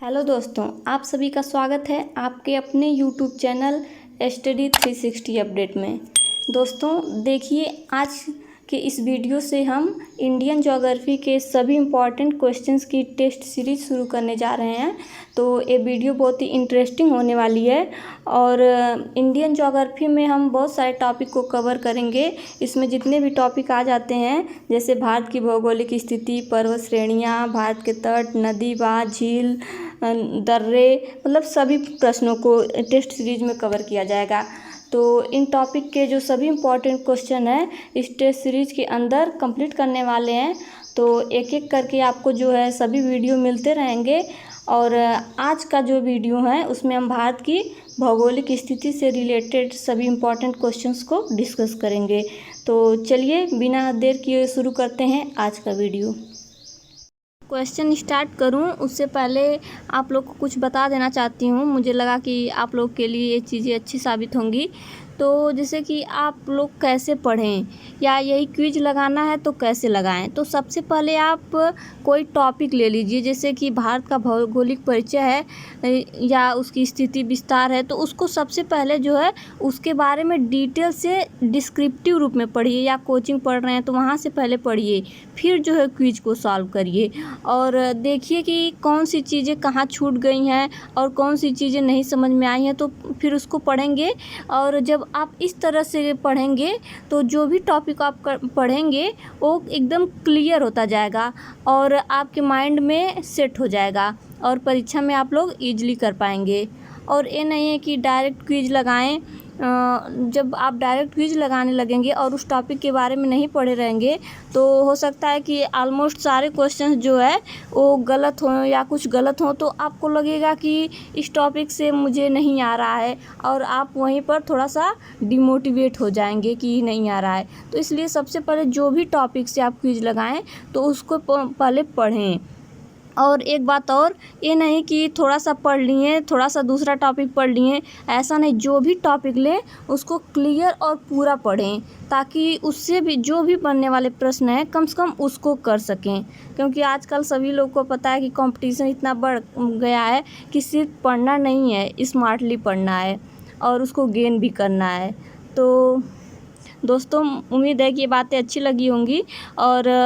Hello दोस्तों, आप सभी का स्वागत है आपके अपने यूट्यूब चैनल स्टडी 360 अपडेट में। दोस्तों देखिए, आज के इस वीडियो से हम इंडियन ज्योग्राफी के सभी इम्पॉर्टेंट क्वेश्चंस की टेस्ट सीरीज शुरू करने जा रहे हैं। तो ये वीडियो बहुत ही इंटरेस्टिंग होने वाली है और इंडियन ज्योग्राफी में हम बहुत सारे टॉपिक को कवर करेंगे। इसमें जितने भी टॉपिक आ जाते हैं, जैसे भारत की भौगोलिक स्थिति, पर्वत श्रेणियाँ, भारत के तट, नदी, बाँध, झील, दर्रे, मतलब सभी प्रश्नों को टेस्ट सीरीज में कवर किया जाएगा। तो इन टॉपिक के जो सभी इम्पोर्टेंट क्वेश्चन हैं इस टेस्ट सीरीज के अंदर कंप्लीट करने वाले हैं। तो एक एक करके आपको जो है सभी वीडियो मिलते रहेंगे और आज का जो वीडियो है उसमें हम भारत की भौगोलिक स्थिति से रिलेटेड सभी इम्पोर्टेंट क्वेश्चंस को डिस्कस करेंगे। तो चलिए बिना देर किए शुरू करते हैं आज का वीडियो। क्वेश्चन स्टार्ट करूं उससे पहले आप लोग को कुछ बता देना चाहती हूं। मुझे लगा कि आप लोग के लिए ये चीज़ें अच्छी साबित होंगी। तो जैसे कि आप लोग कैसे पढ़ें या यही क्विज लगाना है तो कैसे लगाएं। तो सबसे पहले आप कोई टॉपिक ले लीजिए, जैसे कि भारत का भौगोलिक परिचय है या उसकी स्थिति विस्तार है, तो उसको सबसे पहले जो है उसके बारे में डिटेल से डिस्क्रिप्टिव रूप में पढ़िए, या कोचिंग पढ़ रहे हैं तो वहाँ से पहले पढ़िए, फिर जो है क्विज को सॉल्व करिए और देखिए कि कौन सी चीज़ें कहाँ छूट गई हैं और कौन सी चीज़ें नहीं समझ में आई हैं, तो फिर उसको पढ़ेंगे। और जब आप इस तरह से पढ़ेंगे तो जो भी टॉपिक आप पढ़ेंगे वो एकदम क्लियर होता जाएगा और आपके माइंड में सेट हो जाएगा और परीक्षा में आप लोग ईजिली कर पाएंगे। और ये नहीं है कि डायरेक्ट क्विज लगाएं। जब आप डायरेक्ट क्विज लगाने लगेंगे और उस टॉपिक के बारे में नहीं पढ़े रहेंगे तो हो सकता है कि ऑलमोस्ट सारे क्वेश्चंस जो है वो गलत हों या कुछ गलत हों, तो आपको लगेगा कि इस टॉपिक से मुझे नहीं आ रहा है और आप वहीं पर थोड़ा सा डिमोटिवेट हो जाएंगे कि नहीं आ रहा है। तो इसलिए सबसे पहले जो भी टॉपिक से आप क्विज लगाएं तो उसको पहले पढ़ें। और एक बात और, ये नहीं कि थोड़ा सा पढ़ लिए थोड़ा सा दूसरा टॉपिक पढ़ लिए, ऐसा नहीं। जो भी टॉपिक लें उसको क्लियर और पूरा पढ़ें ताकि उससे भी जो भी बनने वाले प्रश्न हैं कम से कम उसको कर सकें। क्योंकि आजकल सभी लोग को पता है कि कंपटीशन इतना बढ़ गया है कि सिर्फ पढ़ना नहीं है, स्मार्टली पढ़ना है और उसको गेन भी करना है। तो दोस्तों उम्मीद है कि ये बातें अच्छी लगी होंगी और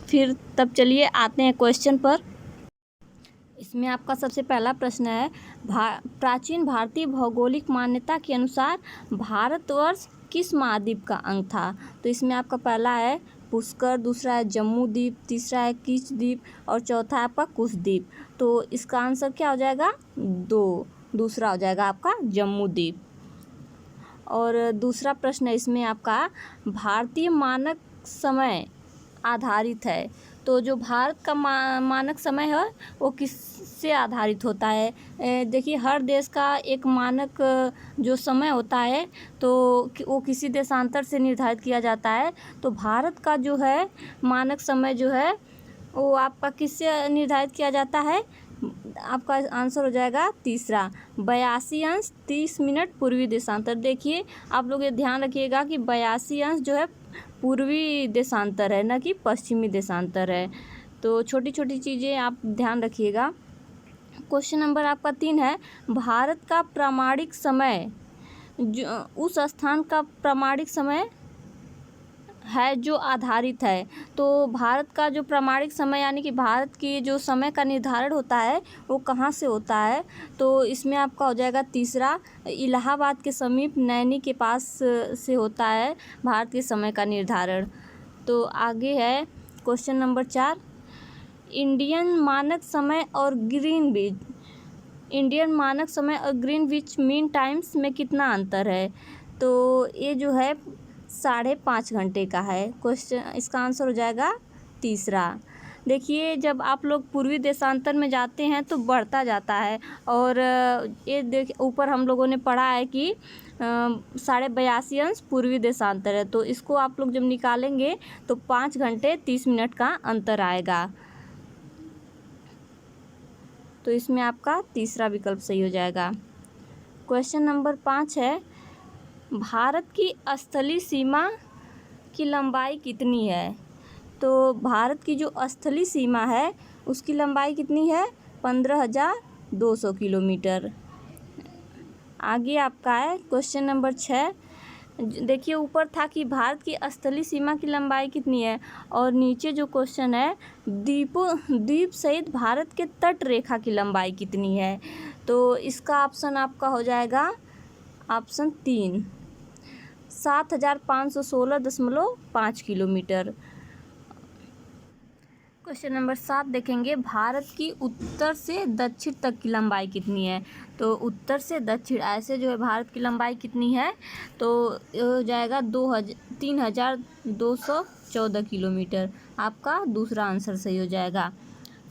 फिर तब चलिए आते हैं क्वेश्चन पर। इसमें आपका सबसे पहला प्रश्न है, प्राचीन भारतीय भौगोलिक मान्यता के अनुसार भारतवर्ष किस महाद्वीप का अंग था। तो इसमें आपका पहला है पुष्कर, दूसरा है जम्मू द्वीप, तीसरा है किच द्वीप और चौथा है आपका कुश द्वीप। तो इसका आंसर क्या हो जाएगा? दूसरा हो जाएगा आपका जम्मू द्वीप। और दूसरा प्रश्न है इसमें आपका, भारतीय मानक समय आधारित है। तो जो भारत का मानक समय है वो किससे आधारित होता है? देखिए, हर देश का एक मानक जो समय होता है तो वो किसी देशांतर से निर्धारित किया जाता है। तो भारत का जो है मानक समय जो है वो आपका किससे निर्धारित किया जाता है? आपका आंसर हो जाएगा तीसरा, 82°30 पूर्वी देशांतर। देखिए, आप लोग ये ध्यान रखिएगा कि 82 जो है पूर्वी देशांतर है, ना कि पश्चिमी देशांतर है। तो छोटी छोटी चीज़ें आप ध्यान रखिएगा। क्वेश्चन नंबर आपका 3 है, भारत का प्रामाणिक समय जो उस स्थान का प्रामाणिक समय है जो आधारित है। तो भारत का जो प्रामाणिक समय यानी कि भारत की जो समय का निर्धारण होता है वो कहाँ से होता है? तो इसमें आपका हो जाएगा तीसरा, इलाहाबाद के समीप नैनी के पास से होता है भारत के समय का निर्धारण। तो आगे है क्वेश्चन नंबर 4, इंडियन मानक समय और ग्रीनविच मीन टाइम्स में कितना अंतर है? तो ये जो है 5.5 घंटे का है। क्वेश्चन इसका आंसर हो जाएगा तीसरा। देखिए, जब आप लोग पूर्वी देशांतर में जाते हैं तो बढ़ता जाता है और ये देखिए ऊपर हम लोगों ने पढ़ा है कि 82.5 पूर्वी देशांतर है। तो इसको आप लोग जब निकालेंगे तो 5 घंटे 30 मिनट का अंतर आएगा। तो इसमें आपका तीसरा विकल्प सही हो जाएगा। क्वेश्चन नंबर 5 है, भारत की स्थलीय सीमा की लंबाई कितनी है? तो भारत की जो स्थलीय सीमा है उसकी लंबाई कितनी है? 15,200 किलोमीटर। आगे आपका है क्वेश्चन नंबर 6। देखिए ऊपर था कि भारत की स्थलीय सीमा की लंबाई कितनी है, और नीचे जो क्वेश्चन है द्वीप सहित भारत के तट रेखा की लंबाई कितनी है। तो इसका ऑप्शन आपका हो जाएगा ऑप्शन 3, 7,516.5 किलोमीटर। क्वेश्चन नंबर 7 देखेंगे, भारत की उत्तर से दक्षिण तक की लंबाई कितनी है। तो उत्तर से दक्षिण ऐसे जो है भारत की लंबाई कितनी है, तो ये हो जाएगा 3,214 किलोमीटर। आपका दूसरा आंसर सही हो जाएगा।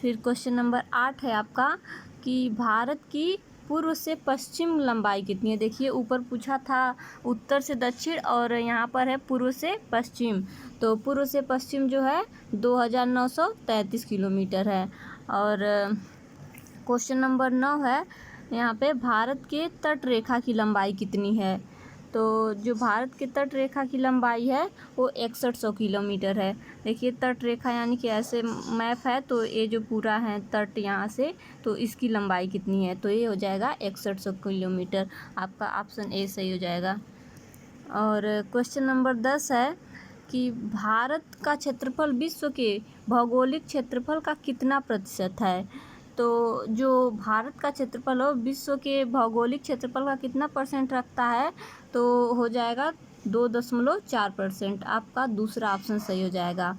फिर क्वेश्चन नंबर 8 है आपका कि भारत की पूर्व से पश्चिम लंबाई कितनी है। देखिए ऊपर पूछा था उत्तर से दक्षिण और यहाँ पर है पूर्व से पश्चिम। तो पूर्व से पश्चिम जो है 2,933 किलोमीटर है। और क्वेश्चन नंबर 9 है यहाँ पे, भारत के तट रेखा की लंबाई कितनी है। तो जो भारत के तट रेखा की लंबाई है वो 6100 किलोमीटर है। देखिए तट रेखा यानी कि ऐसे मैप है, तो ये जो पूरा है तट यहाँ से, तो इसकी लंबाई कितनी है, तो ये हो जाएगा 6100 किलोमीटर। आपका ऑप्शन ए सही हो जाएगा। और क्वेश्चन नंबर 10 है कि भारत का क्षेत्रफल विश्व के भौगोलिक क्षेत्रफल का कितना प्रतिशत है। तो जो भारत का क्षेत्रफल हो विश्व के भौगोलिक क्षेत्रफल का कितना परसेंट रखता है, तो हो जाएगा 2.4%। आपका दूसरा ऑप्शन सही हो जाएगा।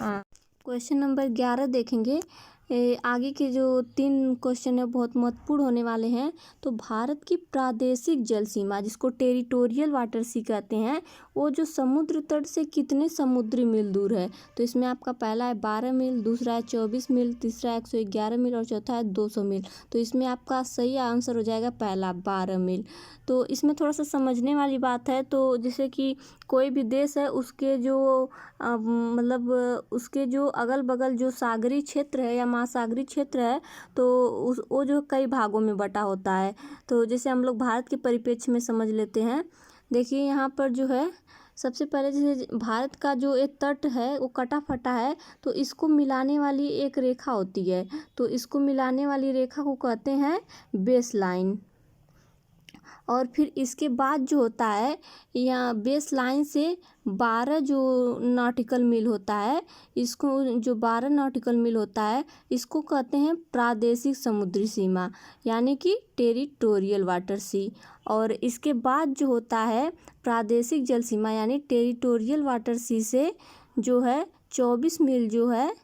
क्वेश्चन नंबर 11 देखेंगे। आगे के जो 3 क्वेश्चन है बहुत महत्वपूर्ण होने वाले हैं। तो भारत की प्रादेशिक जल सीमा, जिसको टेरिटोरियल वाटर सी कहते हैं, वो जो समुद्र तट से कितने समुद्री मील दूर है। तो इसमें आपका पहला है 12 मील, दूसरा है 24 मील, तीसरा 111 मील और चौथा है 200 मील। तो इसमें आपका सही आंसर हो जाएगा पहला 12 मील। तो इसमें थोड़ा सा समझने वाली बात है। तो जैसे कि कोई भी देश है उसके जो मतलब उसके जो अगल बगल जो सागरीय क्षेत्र है या महासागरीय क्षेत्र है, तो वो जो कई भागों में बटा होता है। तो जैसे हम लोग भारत के परिप्रेक्ष्य में समझ लेते हैं। देखिए यहाँ पर जो है सबसे पहले जैसे भारत का जो एक तट है वो कटा फटा है, तो इसको मिलाने वाली एक रेखा होती है। तो इसको मिलाने वाली रेखा को कहते हैं बेस लाइन। और फिर इसके बाद जो होता है या बेस लाइन से 12 जो नॉटिकल मील होता है, इसको जो 12 नॉटिकल मील होता है इसको कहते हैं प्रादेशिक समुद्री सीमा, यानी कि टेरिटोरियल वाटर सी। और इसके बाद जो होता है प्रादेशिक जल सीमा यानी टेरिटोरियल वाटर सी से जो है 24 मील जो है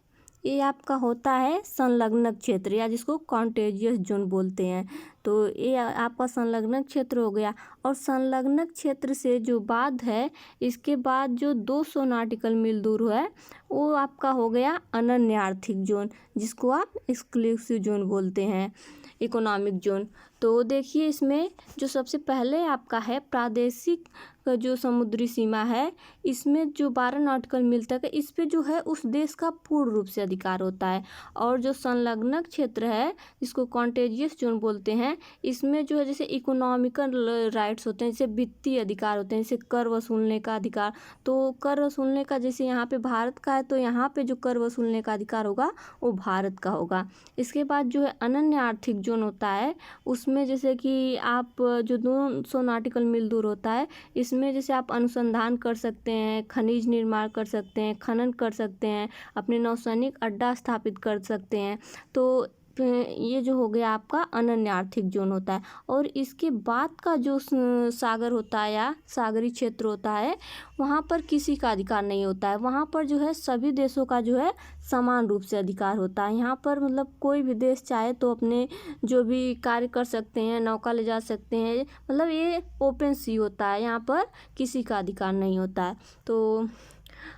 ये आपका होता है संलग्न क्षेत्र, या जिसको कॉन्टेजियस जोन बोलते हैं। तो ये आपका संलग्न क्षेत्र हो गया। और संलग्न क्षेत्र से जो बाद है इसके बाद जो 200 नॉटिकल मील दूर है वो आपका हो गया अनन्य आर्थिक जोन, जिसको आप एक्सक्लूसिव जोन बोलते हैं, इकोनॉमिक जोन। तो देखिए इसमें जो सबसे पहले आपका है प्रादेशिक जो समुद्री सीमा है, इसमें जो 12 नॉटिकल मील तक है इस पे जो है उस देश का पूर्ण रूप से अधिकार होता है। और जो संलग्न क्षेत्र है जिसको कॉन्टेजियस जोन बोलते हैं, इसमें जो है जैसे इकोनॉमिकल राइट्स होते हैं, जैसे वित्तीय अधिकार होते हैं, जैसे कर वसूलने का अधिकार। तो कर वसूलने का जैसे यहाँ पे भारत का है, तो यहाँ पे जो कर वसूलने का अधिकार होगा वो भारत का होगा। इसके बाद जो है अनन्य आर्थिक जोन होता है, उसमें जैसे कि आप जो 200 नॉटिकल मील दूर होता है इसमें जैसे आप अनुसंधान कर सकते हैं, खनिज निर्माण कर सकते हैं, खनन कर सकते हैं, अपने नौसैनिक अड्डा स्थापित कर सकते हैं। तो ये जो हो गया आपका अनन्य आर्थिक जोन होता है। और इसके बाद का जो सागर होता है या सागरीय क्षेत्र होता है, वहाँ पर किसी का अधिकार नहीं होता है। वहाँ पर जो है सभी देशों का जो है समान रूप से अधिकार होता है। यहाँ पर मतलब कोई भी देश चाहे तो अपने जो भी कार्य कर सकते हैं, नौका ले जा सकते हैं, मतलब ये ओपन सी होता है, यहाँ पर किसी का अधिकार नहीं होता है। तो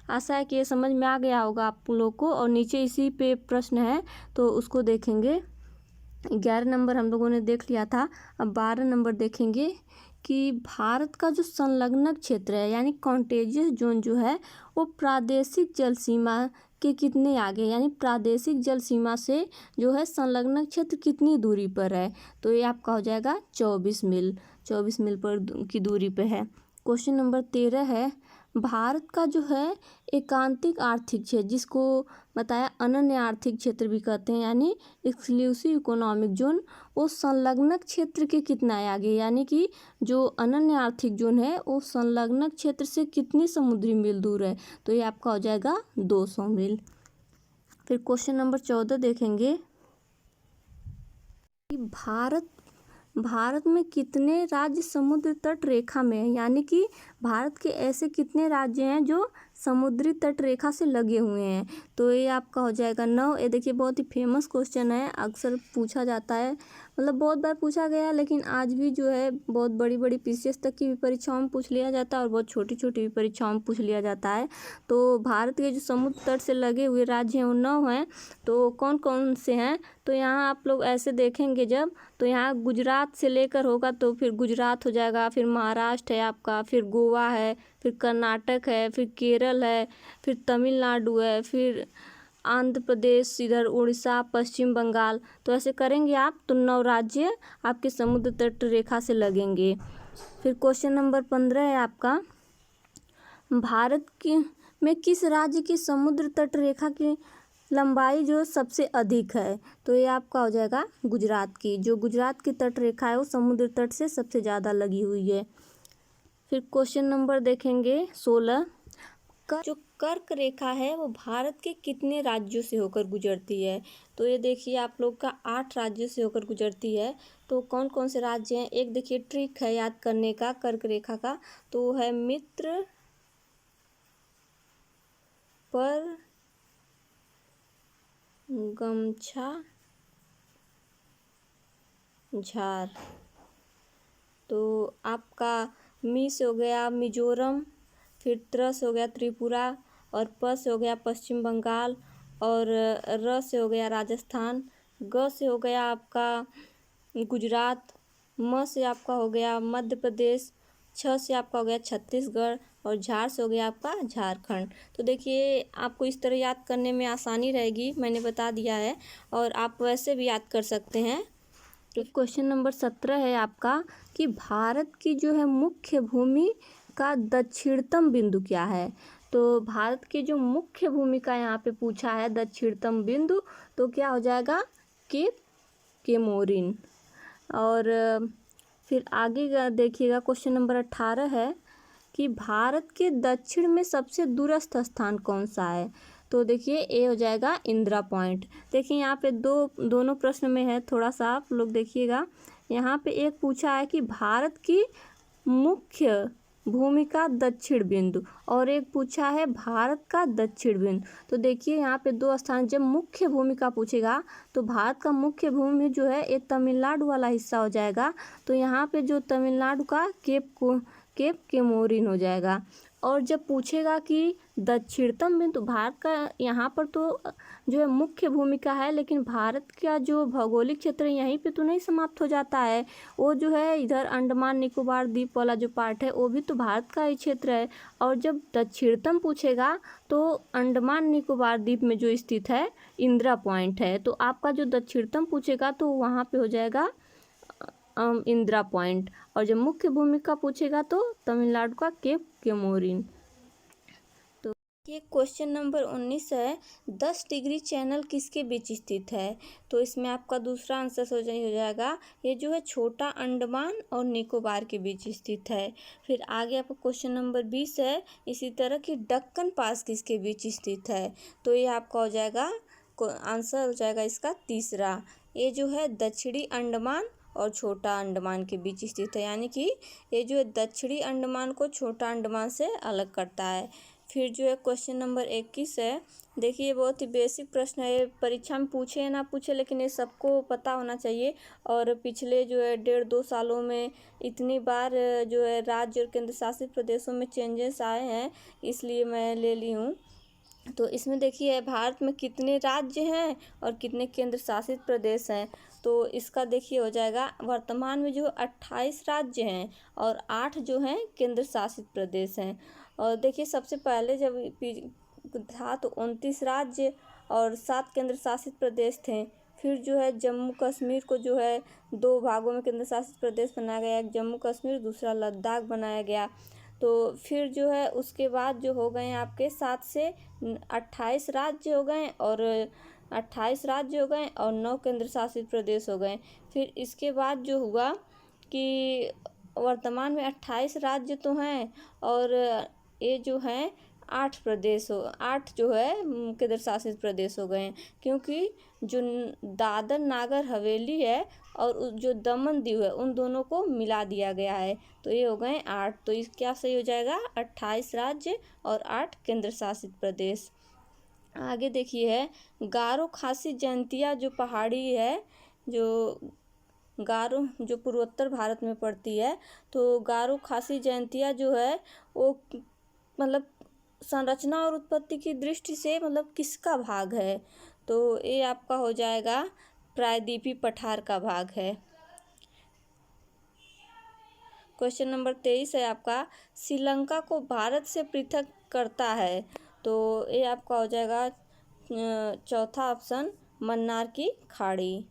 आशा है कि ये समझ में आ गया होगा आप लोग को। और नीचे इसी पे प्रश्न है तो उसको देखेंगे। 11 नंबर हम लोगों ने देख लिया था, अब 12 नंबर देखेंगे कि भारत का जो संलग्न क्षेत्र है यानी कॉन्टेजियस जोन जो है वो प्रादेशिक जल सीमा के कितने आगे, यानी प्रादेशिक जल सीमा से जो है संलग्न क्षेत्र कितनी दूरी पर है। तो ये आपका हो जाएगा 24 मील पर की दूरी पे है। क्वेश्चन नंबर 13 है, भारत का जो है एकांतिक आर्थिक क्षेत्र, जिसको बताया अनन्य आर्थिक क्षेत्र भी कहते हैं, यानी एक्सक्लूसिव इकोनॉमिक जोन, वो संलग्नक क्षेत्र के कितना है आगे, यानी कि जो अनन्य आर्थिक जोन है वो संलग्नक क्षेत्र से कितनी समुद्री मील दूर है, तो ये आपका हो जाएगा 200 मील। फिर क्वेश्चन नंबर 14 देखेंगे कि भारत में कितने राज्य समुद्र तट रेखा में है, यानी कि भारत के ऐसे कितने राज्य हैं जो समुद्री तट रेखा से लगे हुए हैं, तो ये आपका हो जाएगा 9। ये देखिए बहुत ही फेमस क्वेश्चन है, अक्सर पूछा जाता है, मतलब बहुत बार पूछा गया, लेकिन आज भी जो है बहुत बड़ी बड़ी पीसीएस तक की भी परीक्षाओं में पूछ लिया जाता है और बहुत छोटी छोटी भी परीक्षाओं में पूछ लिया जाता है। तो भारत के जो समुद्र तट से लगे हुए राज्य हैं वो 9 हैं। तो कौन कौन से हैं, तो यहाँ आप लोग ऐसे देखेंगे जब, तो यहाँ गुजरात से लेकर होगा तो फिर गुजरात हो जाएगा, फिर महाराष्ट्र है आपका, फिर गोवा है, फिर कर्नाटक है, फिर केरल है, फिर तमिलनाडु है, फिर आंध्र प्रदेश, इधर उड़ीसा, पश्चिम बंगाल। तो ऐसे करेंगे आप तो 9 राज्य आपके समुद्र तट रेखा से लगेंगे। फिर क्वेश्चन नंबर 15 है आपका, भारत में किस राज्य की समुद्र तट रेखा की लंबाई जो सबसे अधिक है, तो ये आपका हो जाएगा गुजरात की, जो गुजरात की तट रेखा है वो समुद्र तट से सबसे ज़्यादा लगी हुई है। फिर क्वेश्चन नंबर देखेंगे 16, जो कर्क रेखा है वो भारत के कितने राज्यों से होकर गुजरती है, तो ये देखिए आप लोग का 8 राज्यों से होकर गुजरती है। तो कौन कौन से राज्य हैं, एक देखिए ट्रिक है याद करने का कर्क रेखा का, तो वो है मित्र, पर, गमछा, झार। तो आपका मी से हो गया मिजोरम, फिर त्र से हो गया त्रिपुरा, और प से हो गया पश्चिम बंगाल, और र से हो गया राजस्थान, ग से हो गया आपका गुजरात, म से आपका हो गया मध्य प्रदेश, छ से आपका हो गया छत्तीसगढ़, और झार से हो गया आपका झारखंड। तो देखिए आपको इस तरह याद करने में आसानी रहेगी, मैंने बता दिया है, और आप वैसे भी याद कर सकते हैं। तो क्वेश्चन नंबर 17 है आपका कि भारत की जो है मुख्य भूमि का दक्षिणतम बिंदु क्या है, तो भारत की जो मुख्य भूमिका यहाँ पे पूछा है दक्षिणतम बिंदु, तो क्या हो जाएगा केप केमोरिन। और फिर आगे देखिएगा क्वेश्चन नंबर 18 है कि भारत के दक्षिण में सबसे दूरस्थ स्थान कौन सा है, तो देखिए ए हो जाएगा इंदिरा पॉइंट। देखिए यहाँ पे दोनों प्रश्न में है, थोड़ा सा आप लोग देखिएगा, यहाँ पे एक पूछा है कि भारत की मुख्य भूमिका दक्षिण बिंदु, और एक पूछा है भारत का दक्षिण बिंदु। तो देखिए यहाँ पे 2 स्थान, जब मुख्य भूमिका पूछेगा तो भारत का मुख्य भूमि जो है ये तमिलनाडु वाला हिस्सा हो जाएगा, तो यहाँ पे जो तमिलनाडु का केप केमोरिन हो जाएगा। और जब पूछेगा कि दक्षिणतम बिंदु, भारत का यहाँ पर तो जो है मुख्य भूमिका है, लेकिन भारत का जो भौगोलिक क्षेत्र है यहीं पे तो नहीं समाप्त हो जाता है, वो जो है इधर अंडमान निकोबार द्वीप वाला जो पार्ट है वो भी तो भारत का ही क्षेत्र है। और जब दक्षिणतम पूछेगा तो अंडमान निकोबार द्वीप में जो स्थित है इंदिरा पॉइंट है, तो आपका जो दक्षिणतम पूछेगा तो वहाँ पे हो जाएगा इंदिरा पॉइंट, और जब मुख्य भूमिका पूछेगा तो तमिलनाडु का केप केमोरिन। तो ये क्वेश्चन नंबर 19 है, 10 डिग्री चैनल किसके बीच स्थित है, तो इसमें आपका दूसरा आंसर हो जाएगा ये जो है छोटा अंडमान और निकोबार के बीच स्थित है। फिर आगे आपका क्वेश्चन नंबर 20 है, इसी तरह की दक्कन पास किसके बीच स्थित है, तो ये आपका हो जाएगा आंसर हो जाएगा इसका तीसरा, ये जो है दक्षिणी अंडमान और छोटा अंडमान के बीच स्थित है, यानी कि ये जो है दक्षिणी अंडमान को छोटा अंडमान से अलग करता है। फिर जो है क्वेश्चन नंबर 21 है, देखिए बहुत ही बेसिक प्रश्न है, परीक्षा में पूछे या ना पूछे लेकिन ये सबको पता होना चाहिए, और पिछले जो है 1.5-2 सालों में इतनी बार जो है राज्य और केंद्र शासित प्रदेशों में चेंजेस आए हैं, इसलिए मैं ले ली हूँ। तो इसमें देखिए भारत में कितने राज्य हैं और कितने केंद्र शासित प्रदेश हैं, तो इसका देखिए हो जाएगा वर्तमान में जो 28 राज्य हैं और 8 जो हैं केंद्र शासित प्रदेश हैं। और देखिए सबसे पहले जब था तो 29 राज्य और 7 केंद्र शासित प्रदेश थे। फिर जो है जम्मू कश्मीर को जो है 2 भागों में केंद्र शासित प्रदेश बनाया गया, एक जम्मू कश्मीर दूसरा लद्दाख बनाया गया। तो फिर जो है उसके बाद जो हो गए आपके 7 से 28 राज्य हो गए और 28 राज्य हो गए और 9 केंद्र शासित प्रदेश हो गए। फिर इसके बाद जो हुआ कि वर्तमान में 28 राज्य तो हैं और ये जो हैं 8 जो है केंद्र शासित प्रदेश हो गए हैं, क्योंकि जो दादर नागर हवेली है और जो दमन दीव है उन दोनों को मिला दिया गया है, तो ये हो गए 8। तो इस क्या सही हो जाएगा, 28 राज्य और 8 केंद्र शासित प्रदेश। आगे देखिए है गारो खासी जयंतिया जो पहाड़ी है, जो गारो जो पूर्वोत्तर भारत में पड़ती है, तो गारो खासी जयंतिया जो है वो मतलब संरचना और उत्पत्ति की दृष्टि से मतलब किसका भाग है, तो ये आपका हो जाएगा प्रायद्वीपीय पठार का भाग है। क्वेश्चन नंबर 23 है आपका, श्रीलंका को भारत से पृथक करता है, तो ये आपका हो जाएगा चौथा ऑप्शन मन्नार की खाड़ी।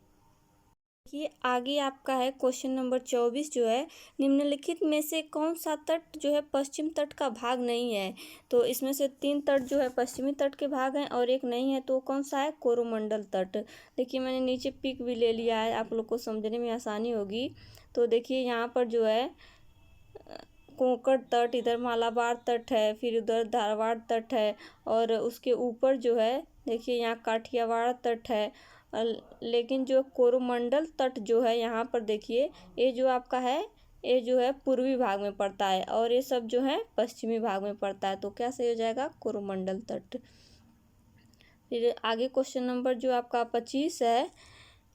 ये आगे आपका है क्वेश्चन नंबर 24 जो है, निम्नलिखित में से कौन सा तट जो है पश्चिम तट का भाग नहीं है, तो इसमें से 3 तट जो है पश्चिमी तट के भाग हैं और एक नहीं है, तो कौन सा है, कोरोमंडल तट। देखिए मैंने नीचे पिक भी ले लिया है, आप लोग को समझने में आसानी होगी। तो देखिए यहाँ पर जो है कोंकण तट, इधर मालाबार तट है, फिर उधर धारवाड़ तट है और उसके ऊपर जो है देखिए यहाँ काठियावाड़ तट है। लेकिन जो कोरोमंडल तट जो है यहाँ पर देखिए ये जो आपका है ये जो है पूर्वी भाग में पड़ता है और ये सब जो है पश्चिमी भाग में पड़ता है, तो क्या सही हो जाएगा, कोरोमंडल तट। फिर आगे क्वेश्चन नंबर जो आपका 25 है,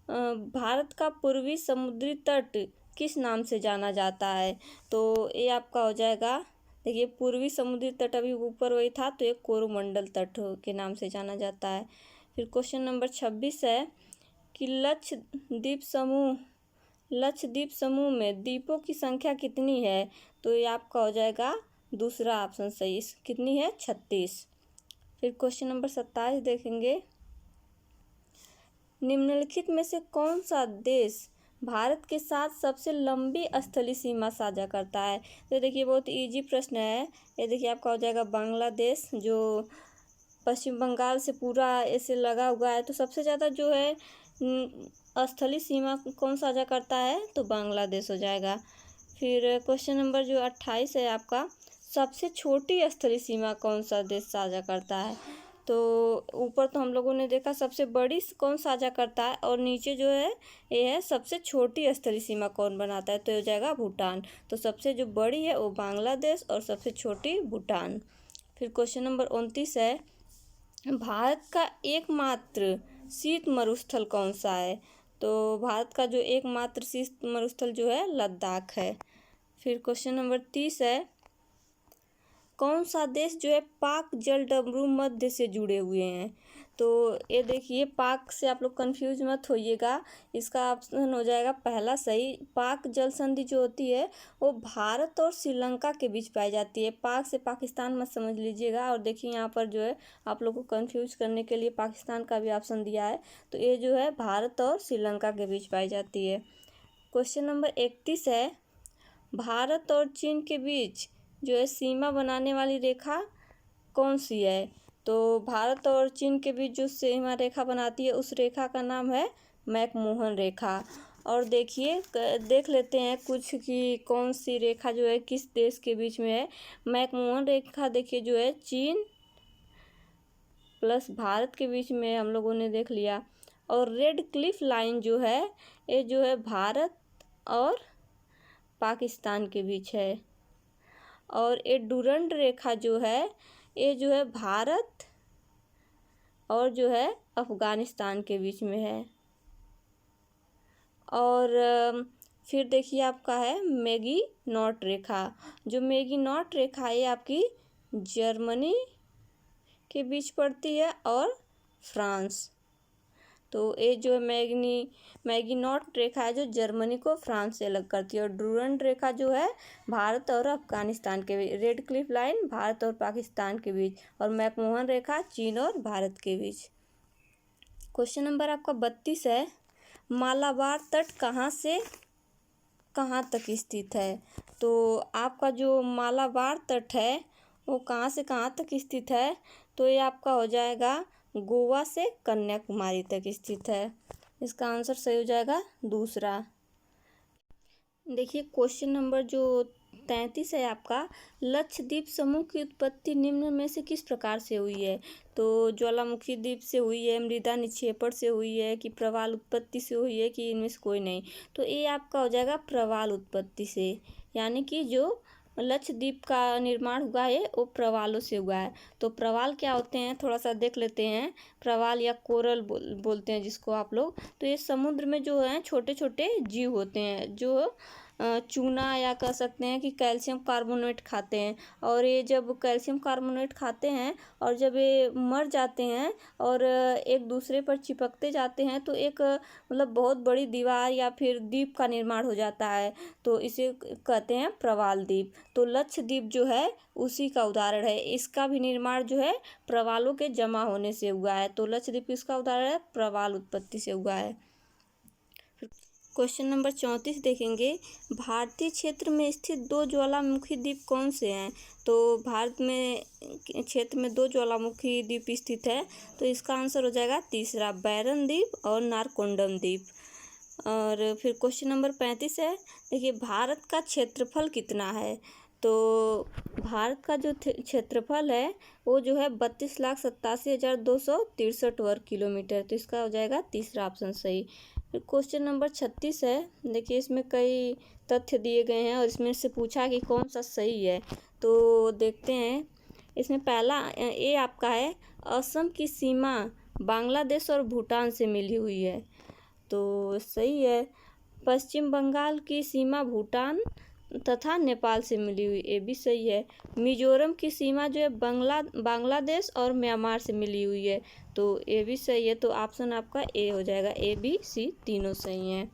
भारत का पूर्वी समुद्री तट किस नाम से जाना जाता है, तो ये आपका हो जाएगा देखिए पूर्वी समुद्री तट अभी ऊपर वही था, तो ये कोरोमंडल तट के नाम से जाना जाता है। फिर क्वेश्चन नंबर 26 है कि लक्षद्वीप समूह में द्वीपों की संख्या कितनी है, तो ये आपका हो जाएगा दूसरा ऑप्शन सही, कितनी है, 36। फिर क्वेश्चन नंबर 27 देखेंगे, निम्नलिखित में से कौन सा देश भारत के साथ सबसे लंबी स्थलीय सीमा साझा करता है, तो देखिए बहुत इजी प्रश्न है। ये देखिए आपका हो जाएगा बांग्लादेश, जो पश्चिम बंगाल से पूरा ऐसे लगा हुआ है, तो सबसे ज़्यादा जो है स्थलीय सीमा कौन साझा करता है, तो बांग्लादेश हो जाएगा। फिर क्वेश्चन नंबर जो 28 है आपका, सबसे छोटी स्थलीय सीमा कौन सा देश साझा करता है, तो ऊपर तो हम लोगों ने देखा सबसे बड़ी कौन साझा करता है और नीचे जो है ये है सबसे छोटी स्थलीय सीमा कौन बनाता है, तो हो जाएगा भूटान। तो सबसे जो बड़ी है वो बांग्लादेश और सबसे छोटी भूटान। फिर क्वेश्चन नंबर 29 है, भारत का एकमात्र शीत मरुस्थल कौन सा है, तो भारत का जो एकमात्र शीत मरुस्थल जो है लद्दाख है। फिर क्वेश्चन नंबर 30 है, कौन सा देश जो है पाक जलडमरू मध्य से जुड़े हुए हैं, तो ये देखिए पाक से आप लोग कंफ्यूज मत होइएगा, इसका ऑप्शन हो जाएगा पहला सही। पाक जल संधि जो होती है वो भारत और श्रीलंका के बीच पाई जाती है, पाक से पाकिस्तान मत समझ लीजिएगा। और देखिए यहाँ पर जो है आप लोग को कंफ्यूज करने के लिए पाकिस्तान का भी ऑप्शन दिया है, तो ये जो है भारत और श्रीलंका के बीच पाई जाती है। क्वेश्चन नंबर 31 है, भारत और चीन के बीच जो है सीमा बनाने वाली रेखा कौन सी है, तो भारत और चीन के बीच जो सीमा रेखा बनाती है उस रेखा का नाम है मैकमोहन रेखा। और देखिए देख लेते हैं कुछ कि कौन सी रेखा जो है किस देश के बीच में है। मैकमोहन रेखा देखिए जो है चीन प्लस भारत के बीच में हम लोगों ने देख लिया। और रेड क्लिफ लाइन जो है ये जो है भारत और पाकिस्तान के बीच है। और ये डुरंड रेखा जो है ये जो है भारत और जो है अफ़गानिस्तान के बीच में है। और फिर देखिए आपका है मैगी नॉट रेखा, जो मैगी नॉट रेखा ये आपकी जर्मनी के बीच पड़ती है और फ्रांस, तो ये जो मैगी नॉट रेखा है जो जर्मनी को फ्रांस से अलग करती है। और डुरंड रेखा जो है भारत और अफगानिस्तान के बीच, रेड क्लिफ लाइन भारत और पाकिस्तान के बीच, और मैकमोहन रेखा चीन और भारत के बीच। क्वेश्चन नंबर आपका 32 है, मालाबार तट कहाँ से कहाँ तक स्थित है? तो आपका जो मालाबार तट है वो कहाँ से कहाँ तक स्थित है? तो ये आपका हो जाएगा गोवा से कन्याकुमारी तक स्थित है। इसका आंसर सही हो जाएगा दूसरा। देखिए क्वेश्चन नंबर जो 33 है आपका, लक्षद्वीप समूह की उत्पत्ति निम्न में से किस प्रकार से हुई है? तो ज्वालामुखी द्वीप से हुई है, मृदा निक्षेपण से हुई है, कि प्रवाल उत्पत्ति से हुई है, कि इनमें से कोई नहीं? तो ये आपका हो जाएगा प्रवाल उत्पत्ति से, यानी कि जो लक्षद्वीप का निर्माण हुआ है वो प्रवालों से हुआ है। तो प्रवाल क्या होते हैं थोड़ा सा देख लेते हैं। प्रवाल या कोरल बोलते हैं जिसको आप लोग। तो ये समुद्र में जो है छोटे छोटे जीव होते हैं जो चूना या कह सकते हैं कि कैल्शियम कार्बोनेट खाते हैं। और ये जब कैल्शियम कार्बोनेट खाते हैं और जब ये मर जाते हैं और एक दूसरे पर चिपकते जाते हैं तो एक मतलब बहुत बड़ी दीवार या फिर द्वीप का निर्माण हो जाता है। तो इसे कहते हैं प्रवाल द्वीप। तो लक्षद्वीप जो है उसी का उदाहरण है। इसका भी निर्माण जो है प्रवालों के जमा होने से हुआ है। तो लक्षद्वीप किसका उदाहरण है? प्रवाल उत्पत्ति से हुआ है। क्वेश्चन नंबर 34 देखेंगे, भारतीय क्षेत्र में स्थित दो ज्वालामुखी द्वीप कौन से हैं? तो भारत में क्षेत्र में दो ज्वालामुखी द्वीप स्थित है। तो इसका आंसर हो जाएगा तीसरा, बैरन द्वीप और नारकोंडम द्वीप। और फिर क्वेश्चन नंबर 35 है, देखिए भारत का क्षेत्रफल कितना है? तो भारत का जो क्षेत्रफल है वो जो है 32,87,263 वर्ग किलोमीटर। तो इसका हो जाएगा तीसरा ऑप्शन सही। फिर क्वेश्चन नंबर 36 है, देखिए इसमें कई तथ्य दिए गए हैं और इसमें से पूछा कि कौन सा सही है। तो देखते हैं। इसमें पहला ये आपका है, असम की सीमा बांग्लादेश और भूटान से मिली हुई है। तो सही है। पश्चिम बंगाल की सीमा भूटान तथा नेपाल से मिली हुई, ये भी सही है। मिजोरम की सीमा जो है बांग्लादेश और म्यांमार से मिली हुई है। तो ये भी सही है। तो ऑप्शन आपका ए हो जाएगा, ए बी सी तीनों सही हैं।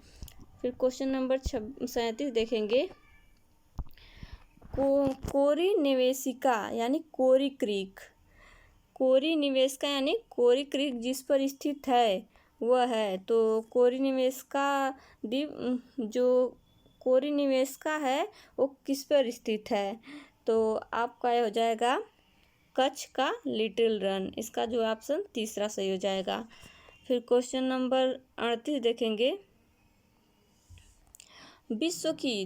फिर क्वेश्चन नंबर 37 देखेंगे, कोरी निवेशिका यानी कोरी क्रीक, कोरी निवेशिका यानी कोरी क्रीक जिस पर स्थित है वह है। तो कोरी निवेशिका द्वीप जो कोरी निवेशिका है वो किस पर स्थित है? तो आपका यह हो जाएगा कच्छ का लिटिल रन। इसका जो ऑप्शन तीसरा सही हो जाएगा। फिर क्वेश्चन नंबर 38 देखेंगे, विश्व की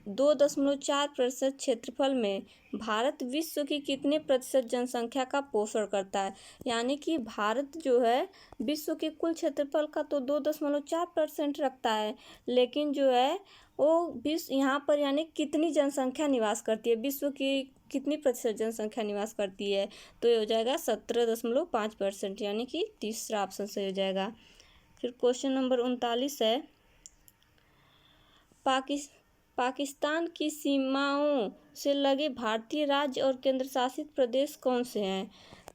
2.4% क्षेत्रफल में भारत विश्व की कितने प्रतिशत जनसंख्या का पोषण करता है? यानी कि भारत जो है विश्व के कुल क्षेत्रफल का तो 2.4% रखता है, लेकिन जो है वो विश्व यहाँ पर यानी कितनी जनसंख्या निवास करती है, विश्व की कितनी प्रतिशत जनसंख्या निवास करती है? तो ये हो जाएगा 17.5%, यानी कि तीसरा ऑप्शन सही हो जाएगा। फिर क्वेश्चन नंबर 39 है, पाकिस्तान की सीमाओं से लगे भारतीय राज्य और केंद्र शासित प्रदेश कौन से हैं?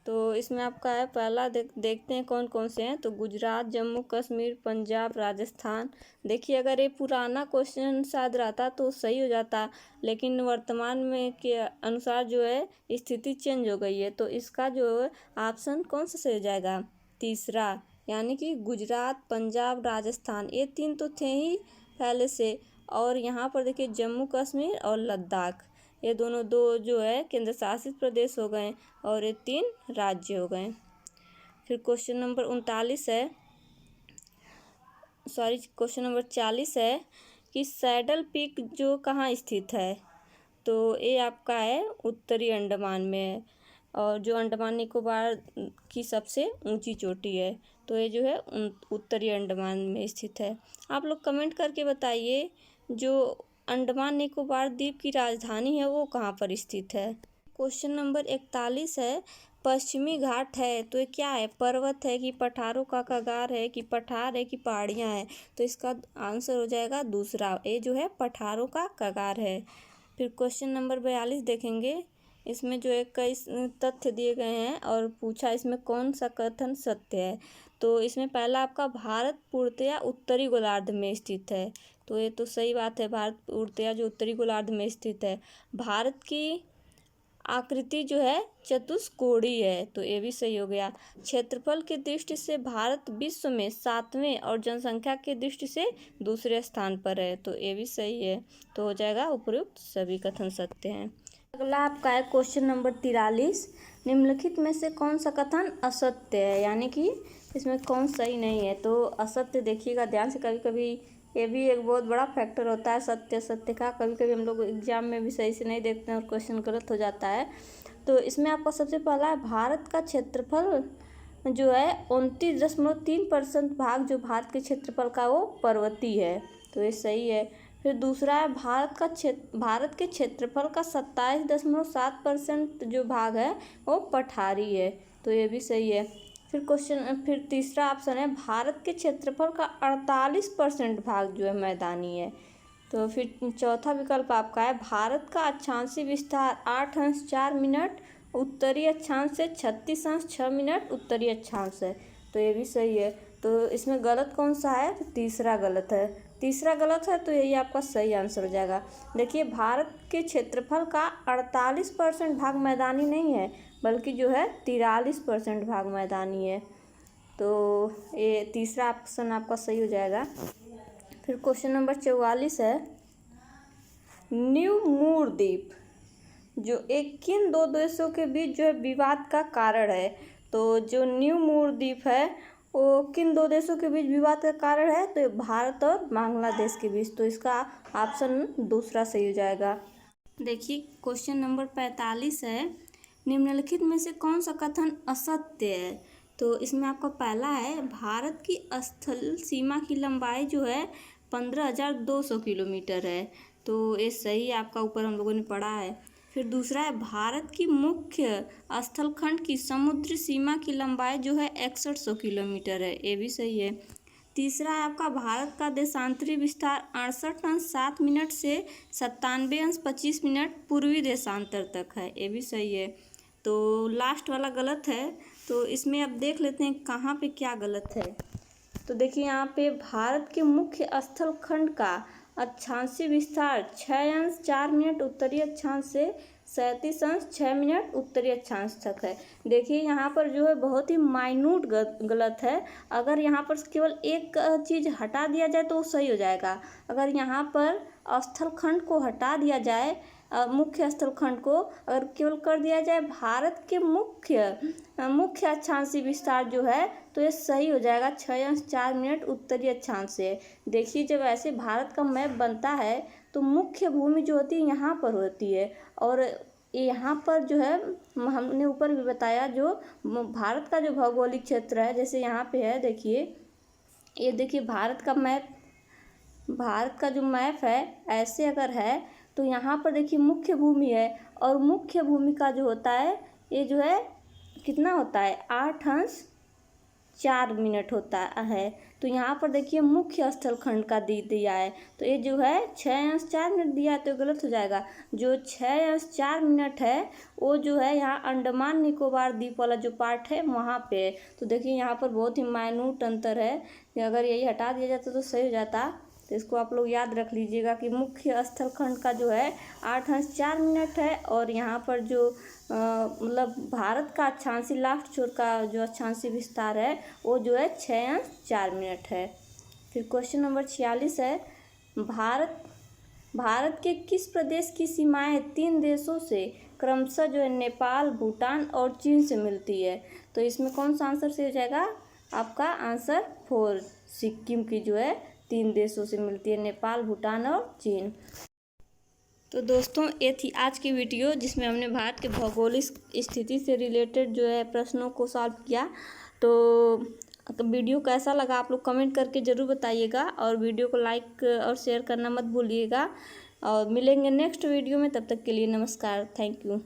तो इसमें आपका है पहला देखते हैं कौन कौन से हैं। तो गुजरात, जम्मू कश्मीर, पंजाब, राजस्थान। देखिए अगर ये पुराना क्वेश्चन शायद रहता तो सही हो जाता, लेकिन वर्तमान में के अनुसार जो है स्थिति चेंज हो गई है। तो इसका जो ऑप्शन कौन सा सही हो जाएगा? तीसरा, यानी कि गुजरात, पंजाब, राजस्थान, ये तीन तो थे ही पहले से। और यहाँ पर देखिए जम्मू कश्मीर और लद्दाख, ये दोनों दो जो है केंद्र शासित प्रदेश हो गए और ये 3 राज्य हो गए। फिर क्वेश्चन नंबर 40 है कि सैडल पीक जो कहाँ स्थित है? तो ये आपका है उत्तरी अंडमान में है और जो अंडमान निकोबार की सबसे ऊंची चोटी है। तो ये जो है उत्तरी अंडमान में स्थित है। आप लोग कमेंट करके बताइए जो अंडमान निकोबार द्वीप की राजधानी है वो कहाँ पर स्थित है। क्वेश्चन नंबर 41 है, पश्चिमी घाट है तो ये क्या है? पर्वत है कि पठारों का कगार है कि पठार है कि पहाड़ियाँ हैं? तो इसका आंसर हो जाएगा दूसरा, ये जो है पठारों का कगार है। फिर क्वेश्चन नंबर 42 देखेंगे, इसमें जो है कई तथ्य दिए गए हैं और पूछा इसमें कौन सा कथन सत्य है। तो इसमें पहला आपका भारत पूर्णतया उत्तरी गोलार्ध में स्थित है। तो ये तो सही बात है, भारत पूर्णतया जो उत्तरी गोलार्ध में स्थित है। भारत की आकृति जो है चतुष्कोणीय है, तो ये भी सही हो गया। क्षेत्रफल की दृष्टि से भारत विश्व में 7वें और जनसंख्या की दृष्टि से दूसरे स्थान पर है, तो ये भी सही है। तो हो जाएगा उपयुक्त सभी कथन सत्य हैं। अगला आपका है क्वेश्चन नंबर 43। निम्नलिखित में से कौन सा कथन असत्य है, यानी कि इसमें कौन सही नहीं है। तो असत्य देखिएगा ध्यान से, कभी कभी ये भी एक बहुत बड़ा फैक्टर होता है सत्य असत्य का। कभी कभी हम लोग एग्जाम में भी सही से नहीं देखते हैं और क्वेश्चन गलत हो जाता है। तो इसमें आपका सबसे पहला है भारत का क्षेत्रफल जो है 29.3% भाग जो भारत के क्षेत्रफल का वो पर्वतीय है, तो ये सही है। फिर दूसरा है भारत के क्षेत्रफल का 27.7% जो भाग है वो पठारी है, तो ये भी सही है। फिर तीसरा ऑप्शन है भारत के क्षेत्रफल का 48% भाग जो है मैदानी है। तो फिर चौथा विकल्प आपका है भारत का अक्षांशीय विस्तार 8.4 उत्तरी अक्षांश से 36.6 उत्तरी अक्षांश है, तो ये भी सही है। तो इसमें गलत कौन सा है, तो तीसरा गलत है। तीसरा गलत है, तो यही आपका सही आंसर हो जाएगा। देखिए भारत के क्षेत्रफल का 48% भाग मैदानी नहीं है, बल्कि जो है 43% भाग मैदानी है, तो ये तीसरा ऑप्शन आपका सही हो जाएगा। फिर क्वेश्चन नंबर 44 है न्यू मूर द्वीप जो एक किन दो देशों के बीच जो है विवाद का कारण है। तो जो न्यू मूर द्वीप है वो किन दो देशों के बीच विवाद का कारण है, तो भारत और बांग्लादेश के बीच, तो इसका ऑप्शन दूसरा सही हो जाएगा। देखिए क्वेश्चन नंबर 45 है निम्नलिखित में से कौन सा कथन असत्य है। तो इसमें आपका पहला है भारत की स्थल सीमा की लंबाई जो है 15,200 किलोमीटर है, तो ये सही आपका ऊपर हम लोगों ने पढ़ा है। फिर दूसरा है भारत की मुख्य स्थलखंड की समुद्री सीमा की लंबाई जो है 6100 किलोमीटर है, ये भी सही है। तीसरा है आपका भारत का देशांतरी विस्तार 68.7 से 97.25 पूर्वी देशांतर तक है, ये भी सही है। तो लास्ट वाला गलत है, तो इसमें अब देख लेते हैं कहाँ पे क्या गलत है। तो देखिए यहाँ पे भारत के मुख्य स्थलखंड का अक्षांशीय विस्तार 6.4 उत्तरी अक्षांश से 37.6 उत्तरी अक्षांश तक है। देखिए यहाँ पर जो है बहुत ही माइन्यूट गलत है। अगर यहाँ पर केवल एक चीज़ हटा दिया जाए तो वो सही हो जाएगा। अगर यहाँ पर स्थलखंड को हटा दिया जाए, मुख्य स्थलखंड को अगर केवल कर दिया जाए भारत के मुख्य अक्षांशीय विस्तार जो है, तो ये सही हो जाएगा 6.4 उत्तरी अक्षांश से। देखिए जब ऐसे भारत का मैप बनता है तो मुख्य भूमि जो होती है यहाँ पर होती है, और यहाँ पर जो है हमने ऊपर भी बताया जो भारत का जो भौगोलिक क्षेत्र है, जैसे यहाँ पे है देखिए, ये देखिए भारत का जो मैप है ऐसे अगर है तो यहाँ पर देखिए मुख्य भूमि है, और मुख्य भूमि का जो होता है ये जो है कितना होता है 8.4 होता है। तो यहाँ पर देखिए मुख्य स्थलखंड का दिया है, तो ये जो है 6.4 दिया है, तो गलत हो जाएगा। जो 6.4 है वो जो है यहाँ अंडमान निकोबार द्वीप वाला जो पार्ट है वहाँ पे है। तो देखिए यहाँ पर बहुत ही माइन्यूट अंतर है, अगर यही हटा दिया जाता तो सही हो जाता। तो इसको आप लोग याद रख लीजिएगा कि मुख्य स्थलखंड का जो है 8.4 है, और यहाँ पर जो मतलब भारत का अक्षांशीय लास्ट छोर का जो अक्षांशीय विस्तार है वो जो है 6.4 है। फिर क्वेश्चन नंबर 46 है भारत के किस प्रदेश की सीमाएं 3 देशों से क्रमशः जो है नेपाल, भूटान और चीन से मिलती है। तो इसमें कौन सा आंसर सही हो जाएगा, आपका आंसर 4 सिक्किम की जो है 3 देशों से मिलती है, नेपाल, भूटान और चीन। तो दोस्तों ये थी आज की वीडियो जिसमें हमने भारत के भौगोलिक स्थिति से रिलेटेड जो है प्रश्नों को सॉल्व किया। तो वीडियो कैसा लगा आप लोग कमेंट करके ज़रूर बताइएगा, और वीडियो को लाइक और शेयर करना मत भूलिएगा। और मिलेंगे नेक्स्ट वीडियो में, तब तक के लिए नमस्कार, थैंक यू।